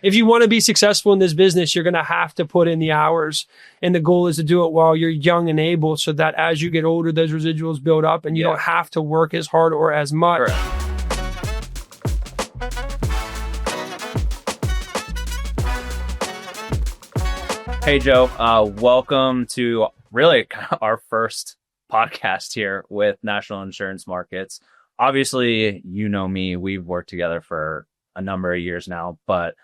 if you want to be successful in this business, you're going to have to put in the hours. And the goal is to do it while you're young and able, so that as you get older, those residuals build up and you don't have to work as hard or as much. Correct. Hey, Joe, welcome to really our first podcast here with National Insurance Markets. Obviously, you know me, we've worked together for a number of years now, but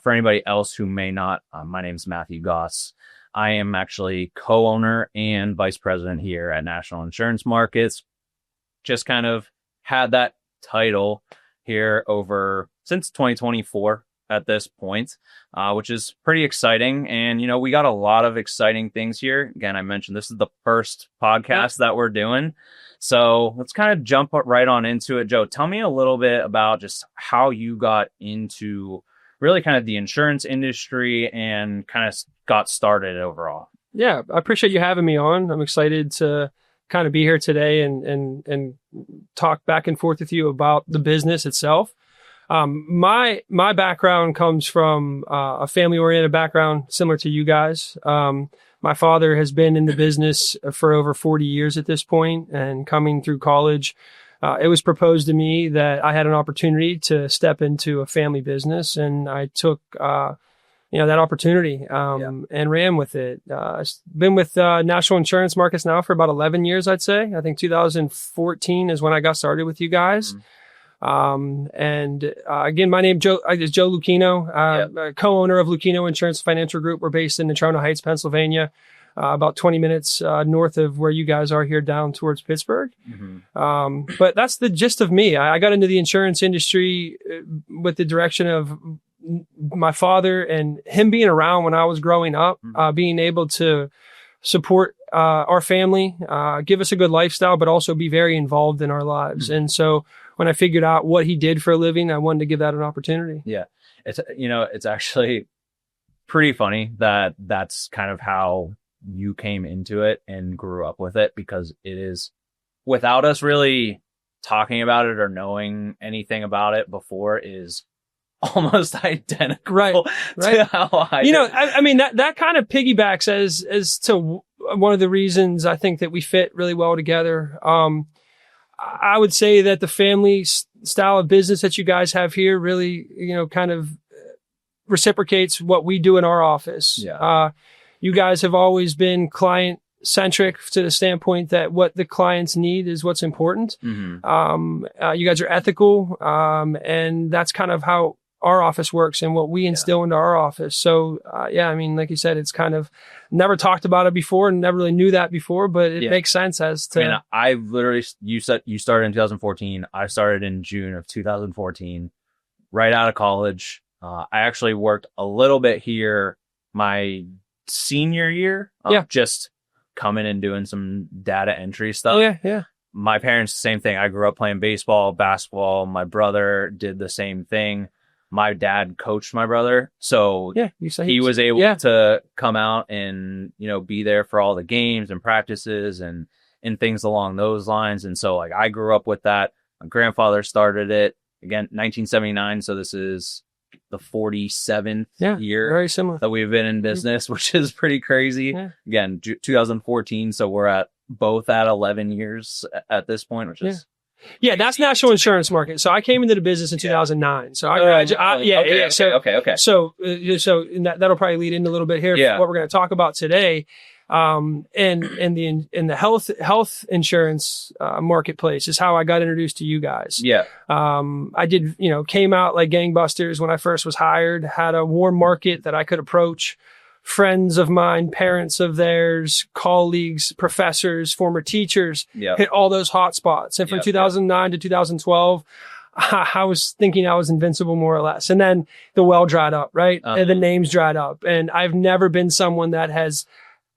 for anybody else who may not, my name's Matthew Gaus. I am actually co-owner and vice president here at National Insurance Markets. Just kind of had that title here since 2024. At this point, which is pretty exciting. And, you know, we got a lot of exciting things here. Again, I mentioned this is the first podcast that we're doing. So let's kind of jump right on into it. Joe, tell me a little bit about just how you got into really kind of the insurance industry and kind of got started overall. Yeah, I appreciate you having me on. I'm excited to kind of be here today and talk back and forth with you about the business itself. My background comes from a family-oriented background, similar to you guys. My father has been in the business for over 40 years at this point, and coming through college, it was proposed to me that I had an opportunity to step into a family business, and I took, that opportunity, and ran with it. I've been with National Insurance Markets now for about 11 years, I'd say. I think 2014 is when I got started with you guys. Again, my name is Joe Lucchino, co-owner of Lucchino Insurance Financial Group. We're based in Natrona Heights, Pennsylvania, about 20 minutes north of where you guys are here down towards Pittsburgh. Mm-hmm. But that's the gist of me. I got into the insurance industry with the direction of my father and him being around when I was growing up, being able to support our family, give us a good lifestyle, but also be very involved in our lives. Mm-hmm. And so when I figured out what he did for a living, I wanted to give that an opportunity. Yeah. It's actually pretty funny that that's kind of how you came into it and grew up with it, because it is, without us really talking about it or knowing anything about it before, is almost identical right. to how I did. I mean, that kind of piggybacks as to one of the reasons I think that we fit really well together. I would say that the family style of business that you guys have here really, kind of reciprocates what we do in our office. Yeah. You guys have always been client centric to the standpoint that what the clients need is what's important. Mm-hmm. You guys are ethical. And that's kind of how our office works and what we instill into our office. So, I mean, like you said, it's kind of never talked about it before and never really knew that before, but it makes sense as to. I mean, I literally, you said you started in 2014. I started in June of 2014, right out of college. I actually worked a little bit here my senior year, just coming and doing some data entry stuff. Oh, yeah. My parents, same thing. I grew up playing baseball, basketball. My brother did the same thing. My dad coached my brother, so he was able to come out and, be there for all the games and practices and things along those lines. And so, like, I grew up with that. My grandfather started it, again, 1979. So this is the 47th year very similar. That we've been in business, which is pretty crazy. Yeah. Again, 2014. So we're at 11 years at this point, which is... Yeah, that's National Insurance Market. So I came into the business in 2009. So I graduated. Okay. So that'll probably lead into a little bit here. Yeah. What we're going to talk about today, in the health insurance marketplace is how I got introduced to you guys. Yeah. I did, came out like gangbusters when I first was hired. Had a warm market that I could approach. Friends of mine, parents of theirs, colleagues, professors, former teachers, hit all those hot spots. And from 2009 to 2012, I was thinking I was invincible more or less. And then the well dried up, right? And the names dried up. And I've never been someone that has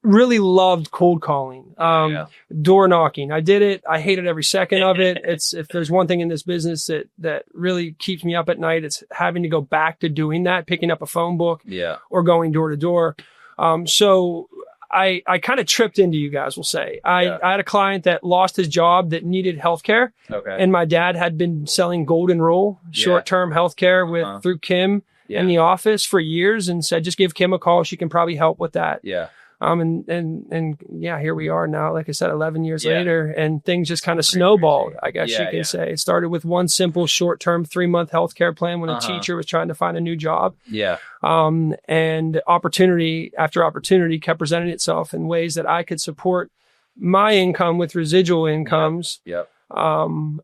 really loved cold calling, door knocking. I did it. I hated every second of it. If there's one thing in this business that really keeps me up at night, it's having to go back to doing that, picking up a phone book or going door to door. So I kind of tripped into you guys, we'll say. I had a client that lost his job that needed healthcare. Okay. And my dad had been selling Golden Rule, short-term healthcare through Kim in the office for years and said, just give Kim a call. She can probably help with that. Yeah. And here we are now, like I said, 11 years later, and things just kind of snowballed, I guess you can say. It started with one simple short-term 3-month healthcare plan when a teacher was trying to find a new job. Yeah. And opportunity after opportunity kept presenting itself in ways that I could support my income with residual incomes. Yep. And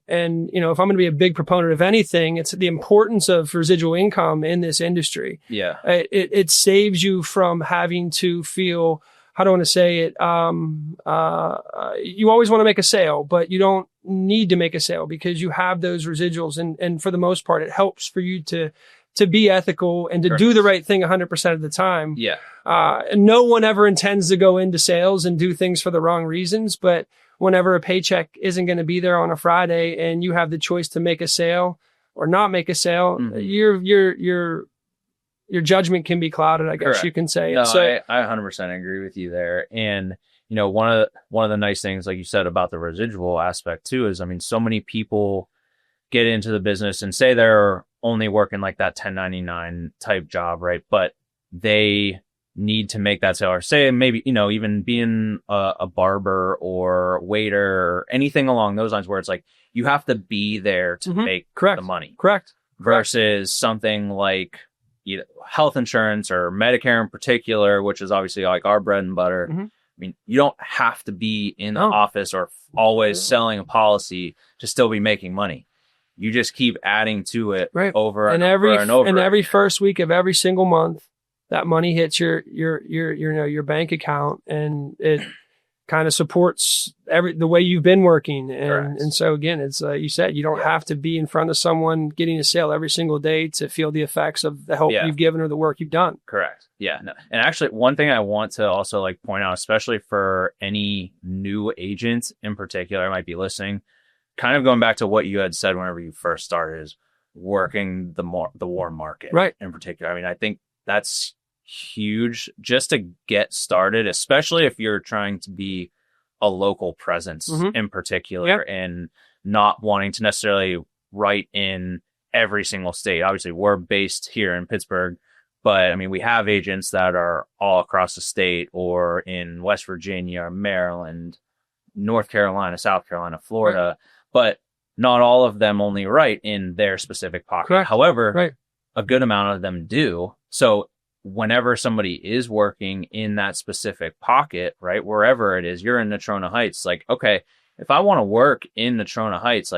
if I'm going to be a big proponent of anything, it's the importance of residual income in this industry. Yeah. It saves you from having to feel, how do I want to say it? You always want to make a sale, but you don't need to make a sale because you have those residuals. And for the most part, it helps for you to be ethical and to do the right thing 100% of the time. Yeah. No one ever intends to go into sales and do things for the wrong reasons, but whenever a paycheck isn't going to be there on a Friday and you have the choice to make a sale or not make a sale, your judgment can be clouded, I guess you can say. No, so, I 100% agree with you there. And, one of the nice things, like you said, about the residual aspect too, is, so many people get into the business and say they're only working like that 1099 type job, right? But they need to make that sale, or say maybe, even being a barber or waiter or anything along those lines, where it's like, you have to be there to make the money. Correct. Versus something like health insurance or Medicare in particular, which is obviously like our bread and butter. You don't have to be in the office or always selling a policy to still be making money. You just keep adding to it over and over and over. And every first week of every single month, that money hits your bank account, and it kind of supports the way you've been working. And so again, it's you said, you don't have to be in front of someone getting a sale every single day to feel the effects of the help you've given or the work you've done. Correct. Yeah. No. And actually, one thing I want to also point out, especially for any new agents in particular, might be listening, kind of going back to what you had said whenever you first started, is working the warm market in particular. I think that's huge just to get started, especially if you're trying to be a local presence in particular, and not wanting to necessarily write in every single state. Obviously, we're based here in Pittsburgh, but we have agents that are all across the state, or in West Virginia, Maryland, North Carolina, South Carolina, Florida, but not all of them only write in their specific pocket. Correct. However, a good amount of them do. So whenever somebody is working in that specific pocket, right, wherever it is, you're in Natrona Heights, okay, if I want to work in Natrona Heights,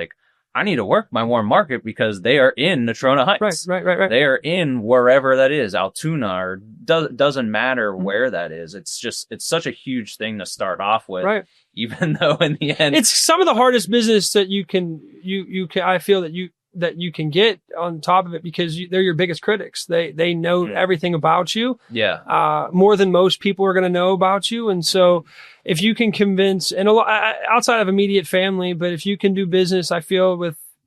I need to work my warm market because they are in Natrona Heights. Right. They are in wherever that is, Altoona, or doesn't matter where that is. It's such a huge thing to start off with, even though in the end, it's some of the hardest business that you can, I feel that you can get on top of it, because they're your biggest critics. They know everything about you. More than most people are going to know about you. And so if you can convince, and outside of immediate family, but if you can do business, I feel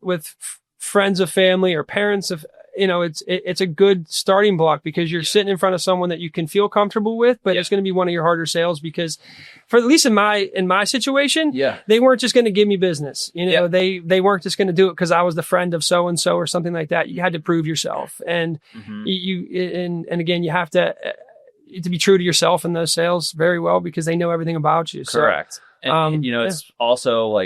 with friends of family or parents of, it's a good starting block, because you're sitting in front of someone that you can feel comfortable with, but it's going to be one of your harder sales, because for at least in my situation, they weren't just going to give me business. They weren't just going to do it because I was the friend of so-and-so or something like that. You had to prove yourself. And and again, you have to be true to yourself in those sales very well, because they know everything about you. Correct. And it's also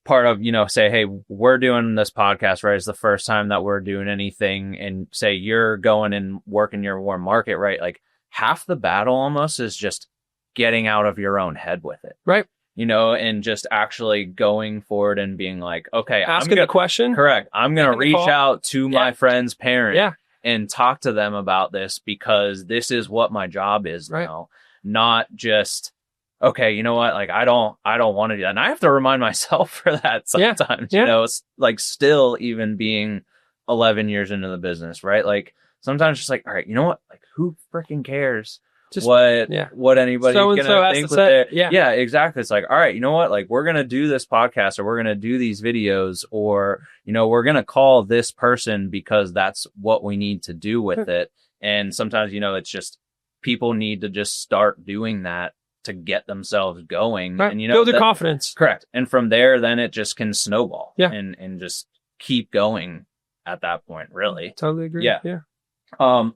part of, say, hey, we're doing this podcast, right? It's the first time that we're doing anything, and say you're going and working your warm market, right? Half the battle almost is just getting out of your own head with it. Right. And just actually going forward and being okay, asking the question. Correct. I'm going to reach out to my friend's parent Yeah. and talk to them about this, because this is what my job is now, not just, okay, you know what? I don't want to do that. And I have to remind myself for that sometimes, it's still even being 11 years into the business, right? Sometimes just all right, you know what? Who freaking cares what anybody's going to think with it? Yeah, exactly. It's all right, you know what? We're going to do this podcast, or we're going to do these videos, or, we're going to call this person because that's what we need to do with it. And sometimes, it's just people need to just start doing that to get themselves going, and build their confidence. Correct. And from there, then it just can snowball and just keep going at that point, really. Totally agree. Yeah.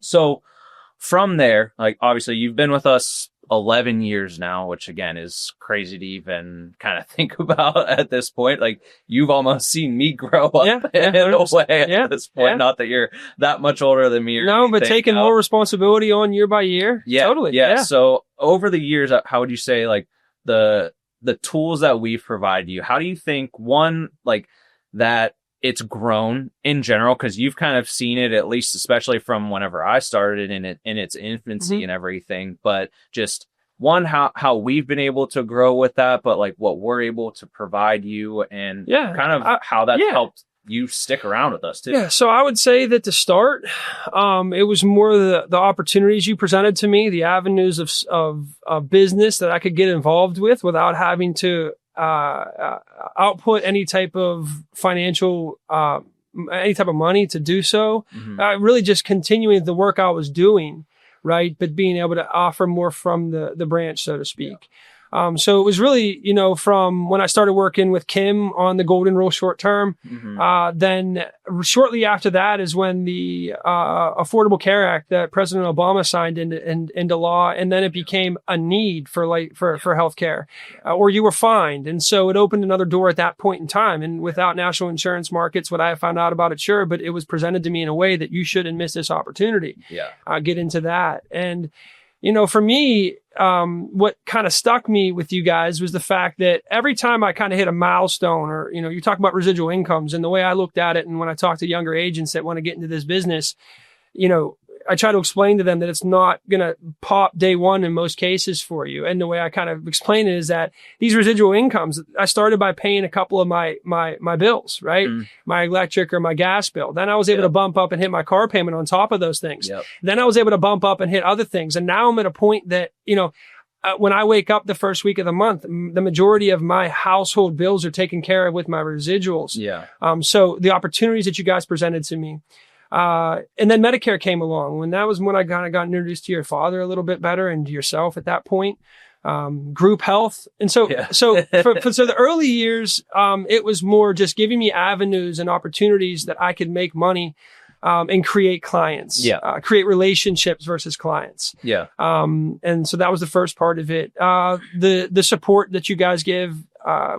So from there, like obviously you've been with us 11 years now, which again is crazy to even kind of think about at this point. Like you've almost seen me grow up in a way at this point. Not that you're that much older than me. But taking more responsibility on year by year. Yeah, totally. Yeah. So over the years, how would you say like the tools that we've provided you, how do you think one, like that it's grown in general? Cause you've kind of seen it, at least, especially from whenever I started in its infancy and everything, but just one, how we've been able to grow with that, but like what we're able to provide you and kind of how that's helped you stick around with us too. Yeah. So I would say that to start, it was more the opportunities you presented to me, the avenues of business that I could get involved with without having to output any type of financial, any type of money to do so. Really just continuing the work I was doing, right? But being able to offer more from the branch, so to speak. So it was really, from when I started working with Kim on the Golden Rule short term, then shortly after that is when the Affordable Care Act that President Obama signed into law, and then it became a need for healthcare, or you were fined, and so it opened another door at that point in time. And without national insurance markets, what I found out about it, sure, but it was presented to me in a way that you shouldn't miss this opportunity. Get into that. And for me, what kind of stuck me with you guys was the fact that every time I kind of hit a milestone, or, you talk about residual incomes, and the way I looked at it, and when I talk to younger agents that want to get into this business, I try to explain to them that it's not going to pop day one in most cases for you. And the way I kind of explain it is that these residual incomes, I started by paying a couple of my bills, right? My electric or my gas bill. Then I was able to bump up and hit my car payment on top of those things. Then I was able to bump up and hit other things. And now I'm at a point that, when I wake up the first week of the month, the majority of my household bills are taken care of with my residuals. So the opportunities that you guys presented to me, and then Medicare came along. That was when I kind of got introduced to your father a little bit better, and to yourself at that point. Group health. And so the early years, it was more just giving me avenues and opportunities that I could make money, and create clients, create relationships versus clients. And so that was the first part of it. The support that you guys give,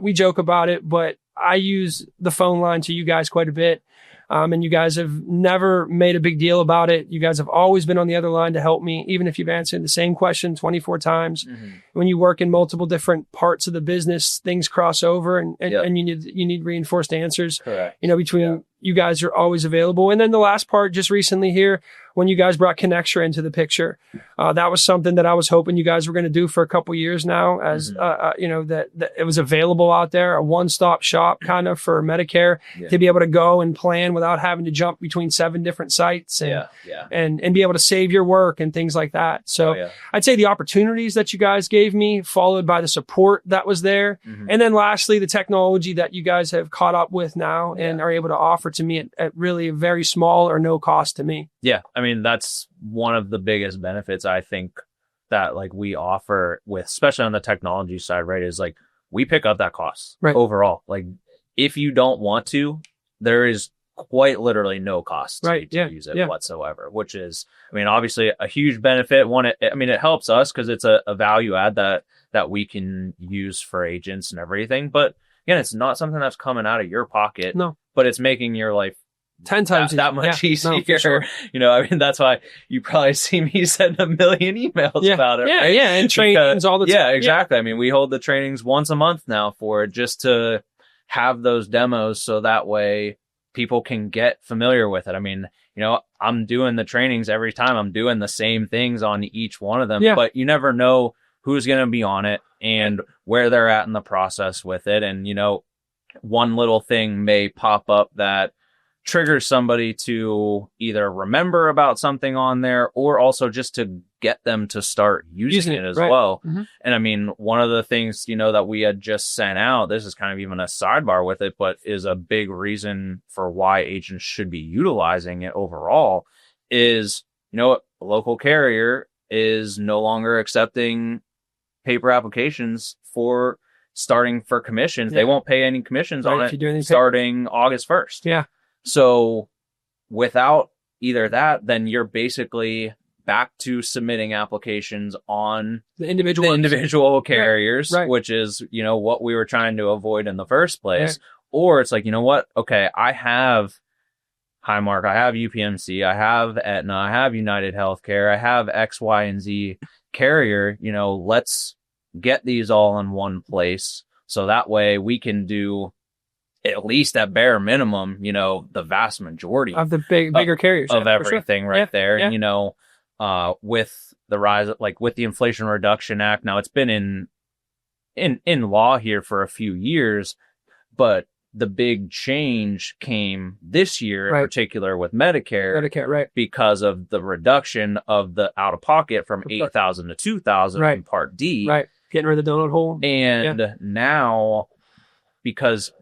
we joke about it, but I use the phone line to you guys quite a bit. And you guys have never made a big deal about it. You guys have always been on the other line to help me, even if you've answered the same question 24 times. When you work in multiple different parts of the business, things cross over, and you need reinforced answers. Between you guys are always available. And then the last part, just recently here, when you guys brought Connextra into the picture, that was something that I was hoping you guys were going to do for a couple years now, as that it was available out there, a one-stop shop kind of for Medicare, to be able to go and plan without having to jump between 7 different sites, and be able to save your work and things like that. So I'd say the opportunities that you guys gave me, followed by the support that was there, and then lastly the technology that you guys have caught up with now and are able to offer to me at really a very small or no cost to me. I mean, that's one of the biggest benefits I think that like we offer with, especially on the technology side, right? Is like we pick up that cost overall. Like if you don't want to, there is quite literally no cost to use it whatsoever, which is, I mean, obviously a huge benefit. One, it helps us because it's a value add that we can use for agents and everything. But again, it's not something that's coming out of your pocket, but it's making your life 10 times that much easier. No, for sure. That's why you probably see me send a million emails about it. Right? And trainings all the time. Yeah, exactly. I mean, we hold the trainings once a month now for it, just to have those demos so that way people can get familiar with it. I mean, I'm doing the trainings every time. I'm doing the same things on each one of them, but you never know who's going to be on it and where they're at in the process with it. And, one little thing may pop up that triggers somebody to either remember about something on there, or also just to get them to start using it as well. And I mean, one of the things, that we had just sent out, this is kind of even a sidebar with it, but is a big reason for why agents should be utilizing it overall is, a local carrier is no longer accepting paper applications for starting for commissions. They won't pay any commissions on it starting August 1st. So without either that, then you're basically back to submitting applications on the individual carriers, right. which is, what we were trying to avoid in the first place. Yeah. Or it's like, you know what? Okay, I have Highmark, I have UPMC, I have Aetna, I have United Healthcare, I have X, Y, and Z carrier. Let's get these all in one place. So that way we can do at least at bare minimum, the vast majority of the bigger carriers of everything sure. there. Yeah. And, with the rise, with the Inflation Reduction Act, now it's been in law here for a few years, but the big change came this year, in particular with Medicare, right, because of the reduction of the out of pocket from $8,000 to $2,000 in Part D, right, getting rid of the donut hole. And now, because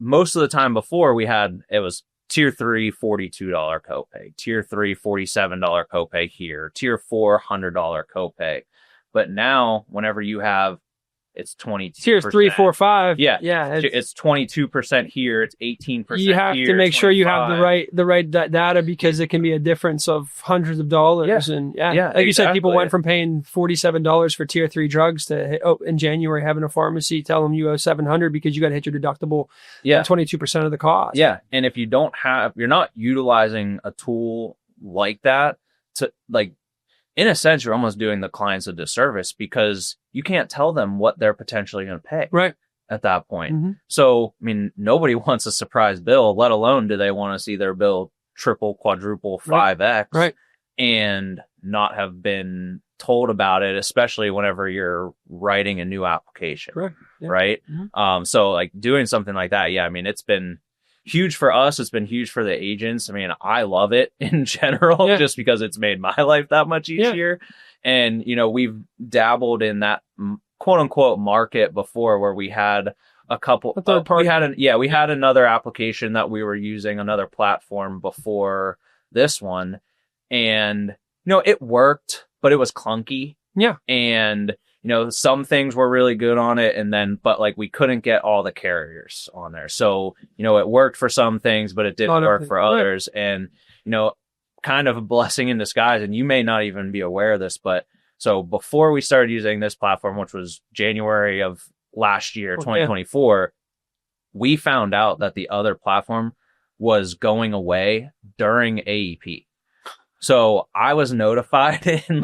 most of the time before it was Tier 3, $42 copay, Tier 3, $47 copay here, Tier 4, $100 copay, but now whenever you have, it's 22%. Tiers 3, 4, 5. Yeah. It's 22% here. It's 18% You have here, to make 25. sure you have the right data, because it can be a difference of hundreds of dollars. Yeah. And like you said, people went from paying $47 for Tier 3 drugs to, in January, having a pharmacy tell them you owe $700 because you got to hit your deductible. Yeah. 22% of the cost. Yeah. And if you're not utilizing a tool like that to, in a sense, you're almost doing the clients a disservice, because you can't tell them what they're potentially going to pay at that point. Mm-hmm. So, nobody wants a surprise bill, let alone do they want to see their bill triple, quadruple, 5x, and not have been told about it, especially whenever you're writing a new application. Right? Mm-hmm. So, doing something like that, it's been huge for us. It's been huge for the agents. I love it in general, just because it's made my life that much easier. And, we've dabbled in that quote unquote market before, where we had a couple, we had another application that we were using, another platform before this one. And, it worked, but it was clunky. Yeah. And, some things were really good on it, but we couldn't get all the carriers on there. So, it worked for some things, but it didn't work for others. And, kind of a blessing in disguise. And you may not even be aware of this, but so before we started using this platform, which was January of last year, 2024, we found out that the other platform was going away during AEP. So I was notified in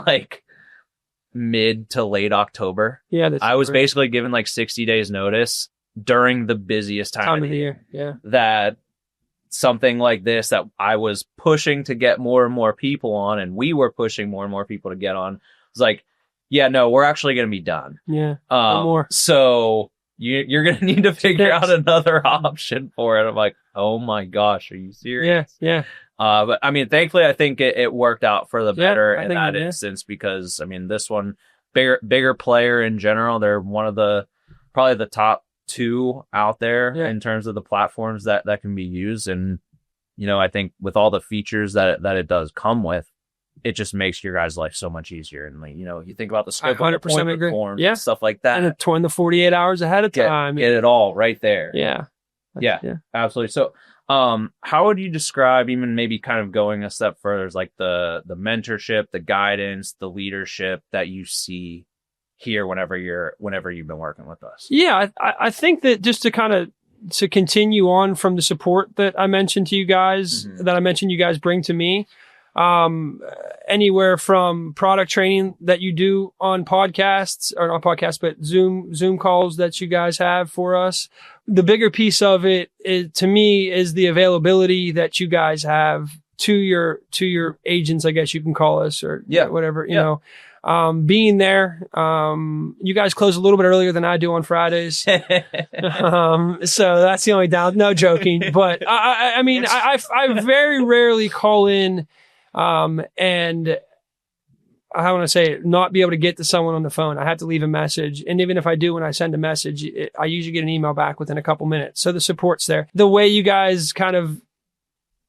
mid to late October. I was basically given 60 days notice during the busiest time of the year. That something like this, that I was pushing to get more and more people on, and we were pushing more and more people to get on, was we're actually going to be done. No more. So you're going to need to figure out another option for it. I'm like, oh my gosh, are you serious? Yeah. But thankfully, I think it worked out for the better in that instance, because this one, bigger player in general, they're one of probably the top 2 out there in terms of the platforms that can be used. And, I think with all the features that it does come with, it just makes your guys' life so much easier. And you think about the scope of appointment forms and stuff like that. And it's the 48 hours ahead of time. Get it all right there. Yeah, absolutely. So, how would you describe, even maybe kind of going a step further, the mentorship, the guidance, the leadership that you see here whenever you've been working with us? Yeah, I think that just to continue on from the support that I mentioned to you guys, that I mentioned you guys bring to me, anywhere from product training that you do on podcasts, or not podcasts, but Zoom calls that you guys have for us. The bigger piece of it to me is the availability that you guys have to your agents, I guess you can call us, or whatever, you know. Being there, you guys close a little bit earlier than I do on Fridays. So that's the only down, no joking, but I mean, I very rarely call in, and I want to say not be able to get to someone on the phone. I have to leave a message. And even if I do, when I send a message, I usually get an email back within a couple minutes. So the support's there. The way you guys kind of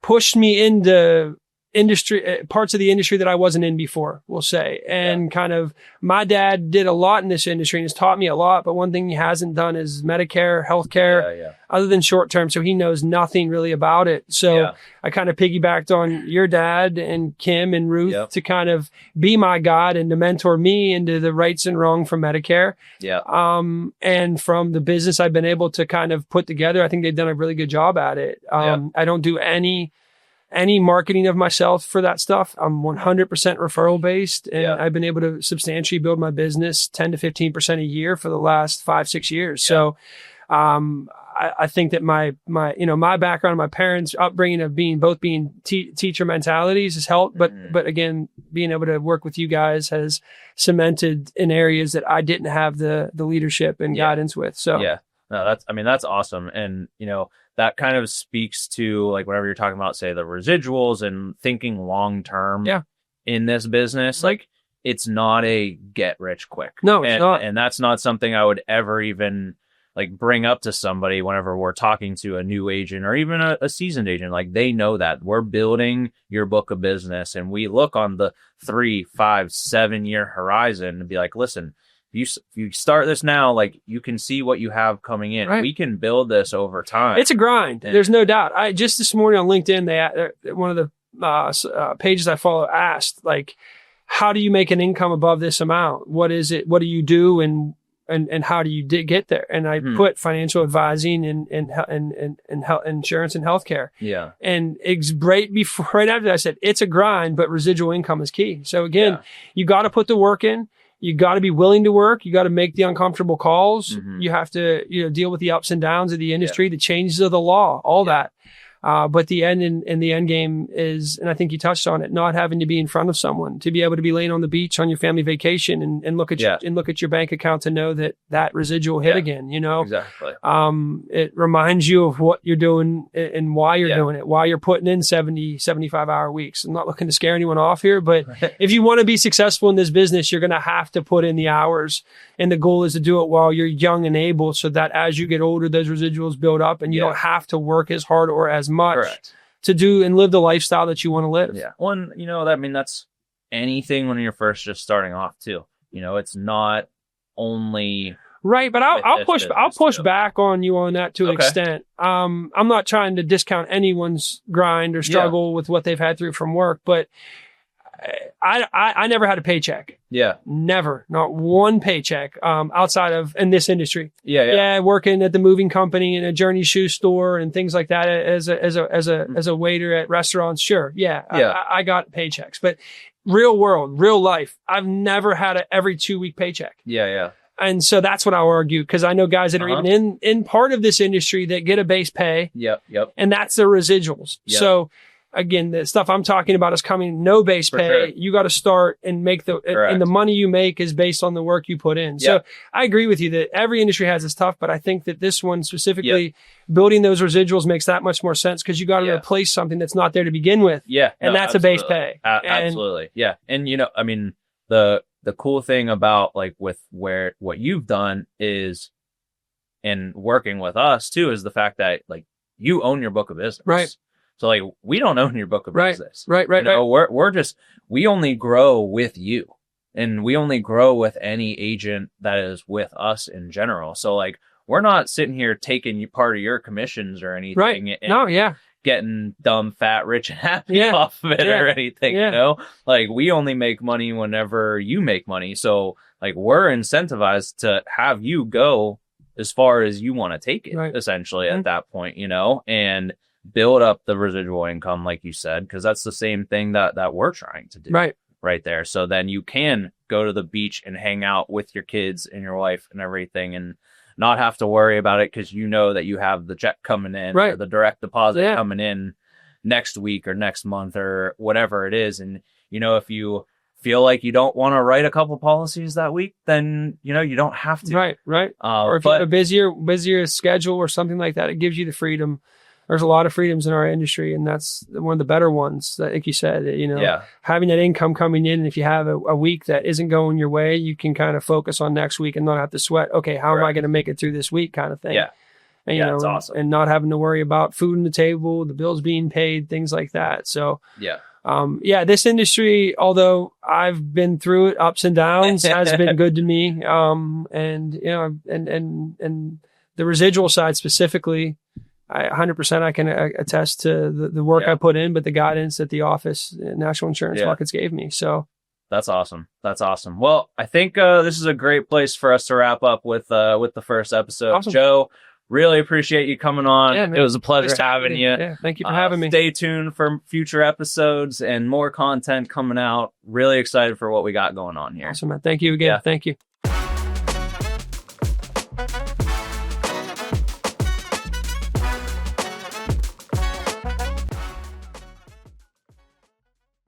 pushed me into industry, parts of the industry that I wasn't in before, we'll say. And kind of my dad did a lot in this industry and has taught me a lot. But one thing he hasn't done is Medicare, healthcare, other than short term. So he knows nothing really about it. So I kind of piggybacked on your dad and Kim and Ruth to kind of be my guide and to mentor me into the rights and wrong from Medicare. And from the business I've been able to kind of put together, I think they've done a really good job at it. I don't do any marketing of myself for that stuff. I'm 100% referral based, and I've been able to substantially build my business 10 to 15% a year for the last 5-6 years. So, I think that my background, my parents' upbringing of being teacher mentalities has helped, but again, being able to work with you guys has cemented in areas that I didn't have the leadership and guidance with. So, no, that's awesome. And, that kind of speaks to like whenever you're talking about, say, the residuals and thinking long term in this business, like it's not a get rich quick. No, it's not. And that's not something I would ever even like bring up to somebody whenever we're talking to a new agent or even a seasoned agent. Like they know that we're building your book of business, and we look on the 3, 5, 7 year horizon and be like, listen, if you start this now, like you can see what you have coming in. We can build this over time. It's a grind. There's no doubt. I just this morning on LinkedIn, one of the pages I follow asked, like, how do you make an income above this amount? What is it? What do you do? And how do you get there? And I put financial advising and health insurance and healthcare. And it's right after that, I said, it's a grind, but residual income is key. So again, you got to put the work in. You got to be willing to work. You got to make the uncomfortable calls. You have to, deal with the ups and downs of the industry, the changes of the law, all that. But the end game is, and I think you touched on it, not having to be in front of someone, to be able to be laying on the beach on your family vacation and look at your bank account to know that residual hit again, Exactly. It reminds you of what you're doing and why you're doing it, why you're putting in 70, 75 hour weeks. I'm not looking to scare anyone off here, but if you want to be successful in this business, you're going to have to put in the hours. And the goal is to do it while you're young and able, so that as you get older, those residuals build up and you don't have to work as hard or as much to do and live the lifestyle that you want to live. Well, and, that's anything when you're first just starting off too. It's not only right, but I'll push back on you on that to an extent. I'm not trying to discount anyone's grind or struggle with what they've had through from work, but I never had a paycheck. Never. Not one paycheck outside of in this industry. Working at the moving company in a Journey shoe store and things like that as a waiter at restaurants. Sure. I got paychecks, but real world, real life, I've never had a every 2-week paycheck. And so that's what I'll argue, because I know guys that are even in part of this industry that get a base pay. And that's their residuals. So again, the stuff I'm talking about is coming no base pay. Sure. You got to start and make and the money you make is based on the work you put in. So I agree with you that every industry has its tough, but I think that this one specifically, building those residuals makes that much more sense, because you got to replace something that's not there to begin with. And that's absolutely. A base pay. Absolutely. And the cool thing about like with what you've done is, and working with us too, is the fact that like you own your book of business. Right. So like we don't own your book of business. Right. We only grow with you, and we only grow with any agent that is with us in general. So like we're not sitting here taking you part of your commissions or anything. Right. Getting dumb, fat, rich, and happy off of it or anything. Like we only make money whenever you make money. So like we're incentivized to have you go as far as you want to take it, essentially at that point, and build up the residual income, like you said, because that's the same thing that we're trying to do right there. So then you can go to the beach and hang out with your kids and your wife and everything, and not have to worry about it, because you know that you have the check coming in or the direct deposit coming in next week or next month or whatever it is. And if you feel like you don't want to write a couple policies that week, then you don't have to. Right. Or if you have a busier schedule or something like that, it gives you the freedom. There's a lot of freedoms in our industry, and that's one of the better ones. That, like you said, having that income coming in. And if you have a week that isn't going your way, you can kind of focus on next week and not have to sweat. Okay, how am I going to make it through this week, kind of thing. And, that's awesome. And not having to worry about food on the table, the bills being paid, things like that. So This industry, although I've been through it, ups and downs, has been good to me. And the residual side specifically, 100% I can attest to the work I put in, but the guidance that the office, National Insurance Markets, gave me. So that's awesome. That's awesome. Well, I think this is a great place for us to wrap up with the first episode. Awesome. Joe, really appreciate you coming on. Yeah, it was a pleasure having you. Yeah, thank you for having me. Stay tuned for future episodes and more content coming out. Really excited for what we got going on here. Awesome, man. Thank you again. Yeah. Thank you.